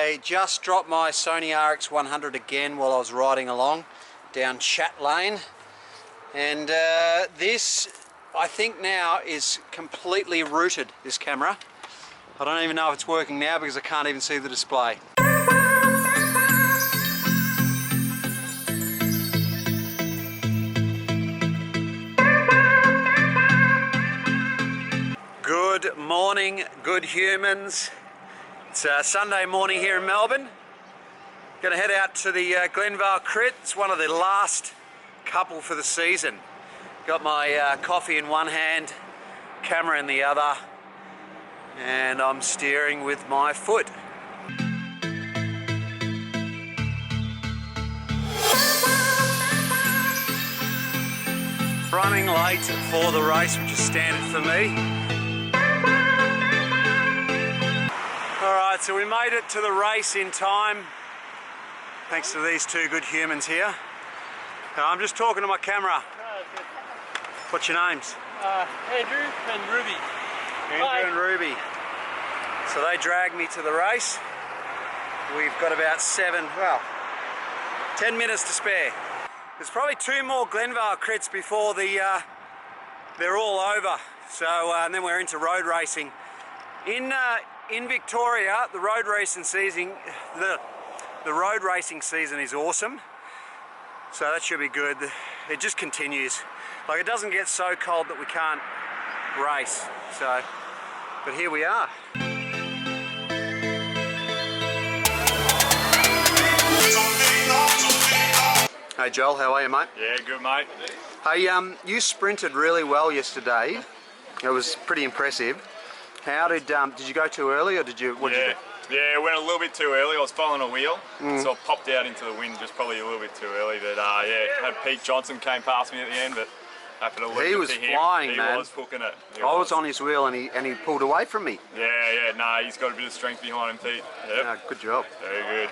I just dropped my Sony RX100 again while I was riding along down Chat Lane, and this I think now is completely rooted, this camera. I don't even know if it's working now because I can't even see the display. Good morning, good humans. It's Sunday morning here in Melbourne. Going to head out to the Glendale Crit. It's one of the last couple for the season. Got my coffee in one hand, camera in the other, and I'm steering with my foot. Running late for the race, which is standard for me. Alright, so we made it to the race in time, thanks to these two good humans here. I'm just talking to my camera. What's your names? Andrew and Ruby. Andrew and Ruby. So they dragged me to the race. We've got about 10 minutes to spare. There's probably 2 more Glendale Crits before they're all over. So and then we're into road racing. In Victoria, the road racing season, the road racing season is awesome. So that should be good. It just continues. Like, it doesn't get so cold that we can't race. So, but here we are. Hey Joel, how are you, mate? Yeah, good, mate. Hey, you sprinted really well yesterday. It was pretty impressive. How did you go too early, or did you? What did you do? Yeah, I went a little bit too early. I was following a wheel, so I popped out into the wind just probably a little bit too early. But yeah, had Pete Johnson came past me at the end, but happened to leave. He was flying, man. He was hooking it. I was on his wheel and he pulled away from me. Yeah, nah, he's got a bit of strength behind him, Pete. Yep. Yeah, good job. Very good.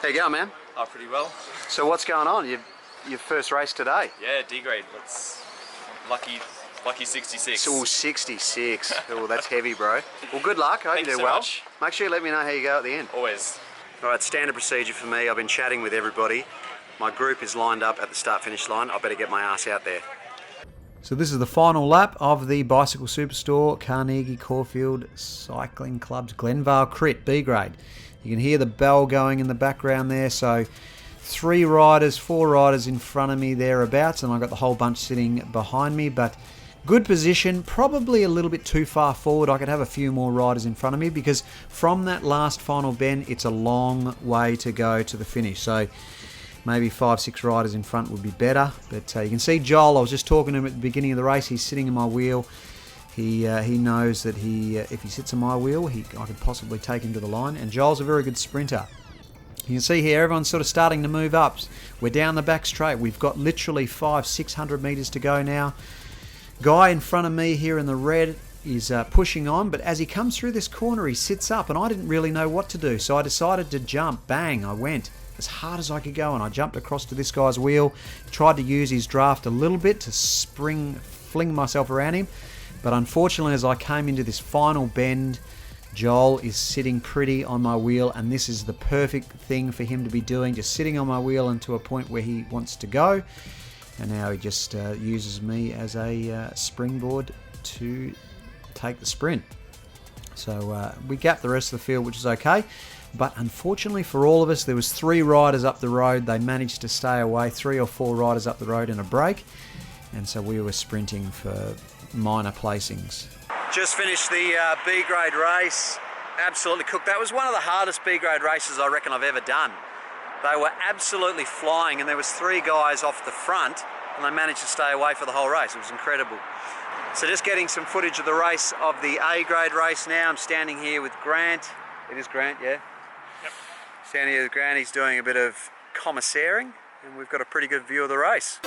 How you going, man? Oh, pretty well. So what's going on? Your first race today? Yeah, D grade. It's lucky 66. Oh, 66. Oh, that's heavy, bro. Well, good luck. I hope you do so well. much. Make sure you let me know how you go at the end. Always. All right, standard procedure for me. I've been chatting with everybody. My group is lined up at the start-finish line. I better get my ass out there. So this is the final lap of the Bicycle SuperStore Carnegie Caulfield Cycling Club's Glendale Crit B grade. You can hear the bell going in the background there. So 4 riders in front of me thereabouts, and I've got the whole bunch sitting behind me, but good position, probably a little bit too far forward. I could have a few more riders in front of me because from that last final bend, it's a long way to go to the finish. So maybe 5-6 riders in front would be better, but you can see Joel. I was just talking to him at the beginning of the race. He's sitting in my wheel. He knows that if he sits in my wheel, I could possibly take him to the line, and Joel's a very good sprinter. You can see here everyone's sort of starting to move up. We're down the back straight. We've got literally 500-600 metres to go now. Guy in front of me here in the red is pushing on, but as he comes through this corner, he sits up, and I didn't really know what to do, so I decided to jump. Bang, I went as hard as I could go, and I jumped across to this guy's wheel, tried to use his draft a little bit to fling myself around him, but unfortunately as I came into this final bend, Joel is sitting pretty on my wheel, and this is the perfect thing for him to be doing, just sitting on my wheel into a point where he wants to go. And now he just uses me as a springboard to take the sprint. So we gapped the rest of the field, which is okay. But unfortunately for all of us, there was 3 riders up the road. They managed to stay away, 3 or 4 riders up the road in a break. And so we were sprinting for minor placings. Just finished the B grade race. Absolutely cooked. That was one of the hardest B grade races I reckon I've ever done. They were absolutely flying, and there was 3 guys off the front, and they managed to stay away for the whole race. It was incredible. So just getting some footage of the race of the A grade race now. I'm standing here with Grant. It is Grant, yeah? Yep. Standing here with Grant. He's doing a bit of commissaring, and we've got a pretty good view of the race.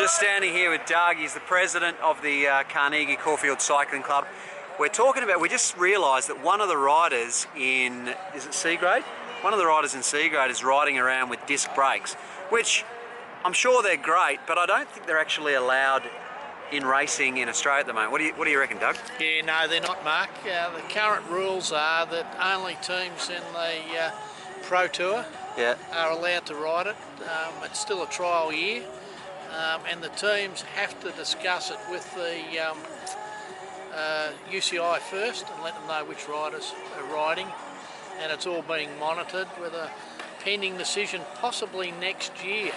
just standing here with Doug. He's the president of the Carnegie Caulfield Cycling Club. We just realised that one of the riders in, is it C grade? One of the riders in C grade is riding around with disc brakes, which I'm sure they're great, but I don't think they're actually allowed in racing in Australia at the moment. What do you reckon, Doug? Yeah, no, they're not, Mark. The current rules are that only teams in the Pro Tour are allowed to ride it. It's still a trial year, and the teams have to discuss it with the UCI first and let them know which riders are riding, and it's all being monitored with a pending decision possibly next year.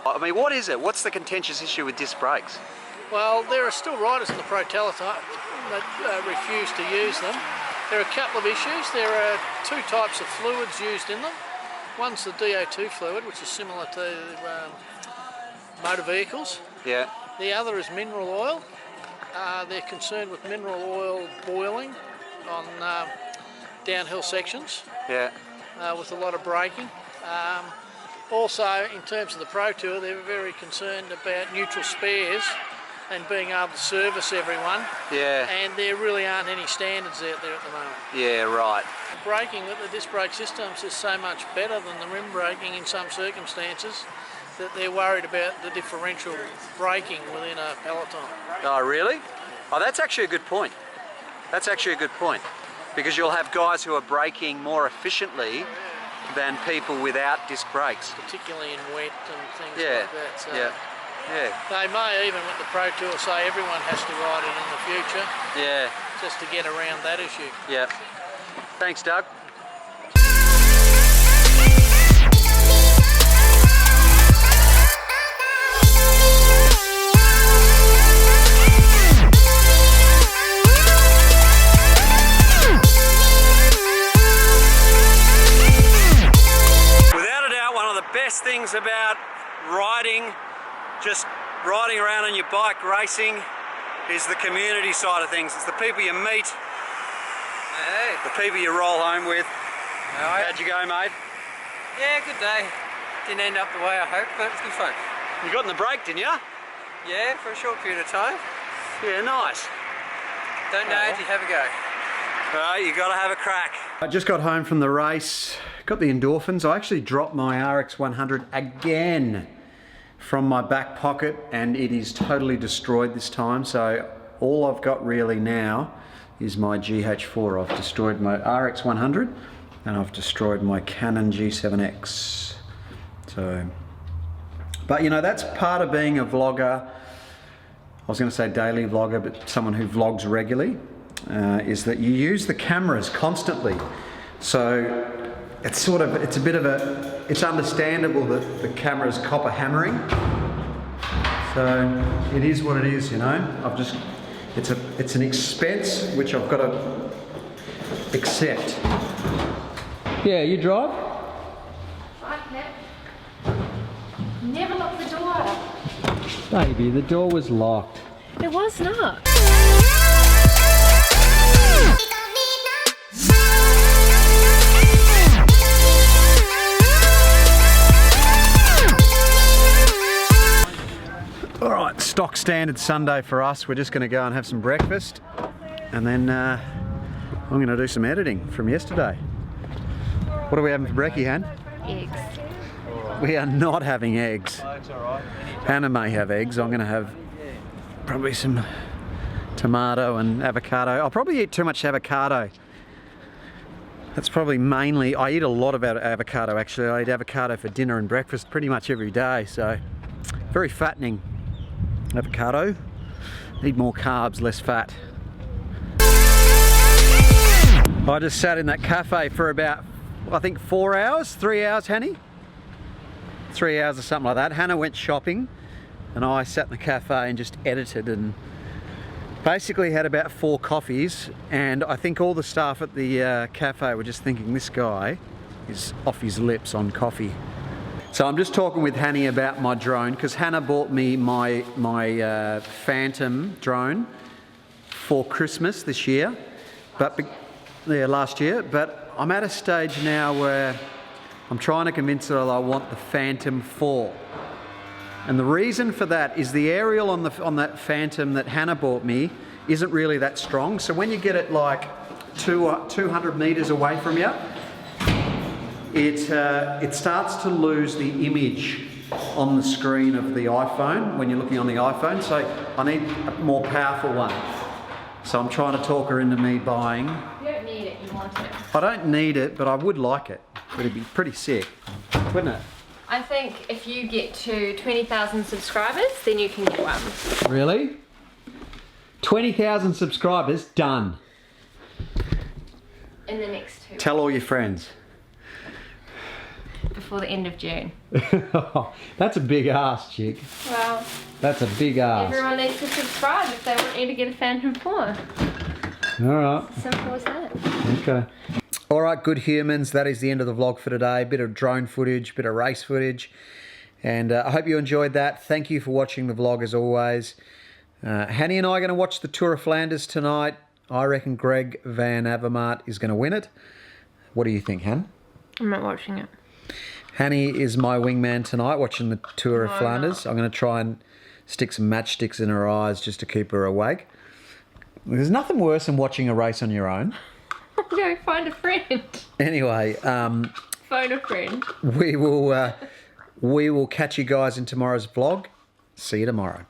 I mean, what is it? What's the contentious issue with disc brakes? Well, there are still riders in the Pro Teletype that refuse to use them. There are a couple of issues. There are two types of fluids used in them. One's the DO2 fluid, which is similar to motor vehicles. Yeah. The other is mineral oil. They're concerned with mineral oil boiling on downhill sections. Yeah. With a lot of braking. Also, in terms of the Pro Tour, they're very concerned about neutral spares and being able to service everyone. Yeah. And there really aren't any standards out there at the moment. Yeah, right. Braking with the disc brake systems is so much better than the rim braking in some circumstances that they're worried about the differential braking within a peloton. Oh, really? Oh, that's actually a good point. That's actually a good point. Because you'll have guys who are braking more efficiently than people without disc brakes. Particularly in wet and things Yeah. like that. So Yeah. Yeah. they may even with the Pro Tour say everyone has to ride it in the future. Yeah. Just to get around that issue. Yeah. Thanks, Doug. Best things about just riding around on your bike racing is the community side of things. It's the people you meet, the people you roll home with. How'd you go, mate? Yeah, good day. Didn't end up the way I hoped, but it's good fun. You got in the break, didn't you? Yeah, for a short period of time. Yeah, nice. Don't know if you have a go. Well, you got to have a crack. I just got home from the race, got the endorphins. I actually dropped my RX100 again from my back pocket and it is totally destroyed this time. So all I've got really now is my GH4. I've destroyed my RX100 and I've destroyed my Canon G7X. So, but you know, that's part of being a vlogger. I was going to say daily vlogger, but someone who vlogs regularly. Is that you use the cameras constantly, so it's understandable that the camera's copper hammering. So it is what it is, you know. It's an expense which I've got to accept. Yeah, you drive? I never locked the door. Baby, the door was locked. It was not. All right, stock standard Sunday for us. We're just going to go and have some breakfast and then I'm going to do some editing from yesterday. What are we having for brekkie, Han? Eggs. We are not having eggs. Hannah may have eggs. I'm going to have probably some tomato and avocado. I'll probably eat too much avocado. That's probably mainly, I eat a lot of avocado actually. I eat avocado for dinner and breakfast pretty much every day, so very fattening. Avocado, need more carbs, less fat. I just sat in that cafe for about, I think 4 hours, 3 hours, Hanny? 3 hours or something like that. Hannah went shopping and I sat in the cafe and just edited and basically had about 4 coffees, and I think all the staff at the cafe were just thinking this guy is off his lips on coffee. So I'm just talking with Hanny about my drone because Hannah bought me my Phantom drone for Christmas this year, last year. But I'm at a stage now where I'm trying to convince her that I want the Phantom 4. And the reason for that is the aerial on that Phantom that Hannah bought me isn't really that strong. So when you get it like 200 meters away from you, it starts to lose the image on the screen of the iPhone when you're looking on the iPhone. So I need a more powerful one. So I'm trying to talk her into me buying. You don't need it, you want it. I don't need it, but I would like it. It'd be pretty sick, wouldn't it? I think if you get to 20,000 subscribers, then you can get one. Really? 20,000 subscribers, done. In the next 2 Tell all your friends. before the end of June. That's a big ask, chick. Well, That's a big ask. everyone needs to subscribe if they want you to get a Phantom 4. All right. Simple as that. Okay. All right, good humans. That is the end of the vlog for today. Bit of drone footage, bit of race footage. And I hope you enjoyed that. Thank you for watching the vlog as always. Hanny and I are going to watch the Tour of Flanders tonight. I reckon Greg Van Avermaet is going to win it. What do you think, Han? I'm not watching it. Hanny is my wingman tonight, watching the Tour of No, I'm Flanders. I'm going to try and stick some matchsticks in her eyes just to keep her awake. There's nothing worse than watching a race on your own. Go find a friend. Anyway, Phone a friend. we will catch you guys in tomorrow's vlog. See you tomorrow.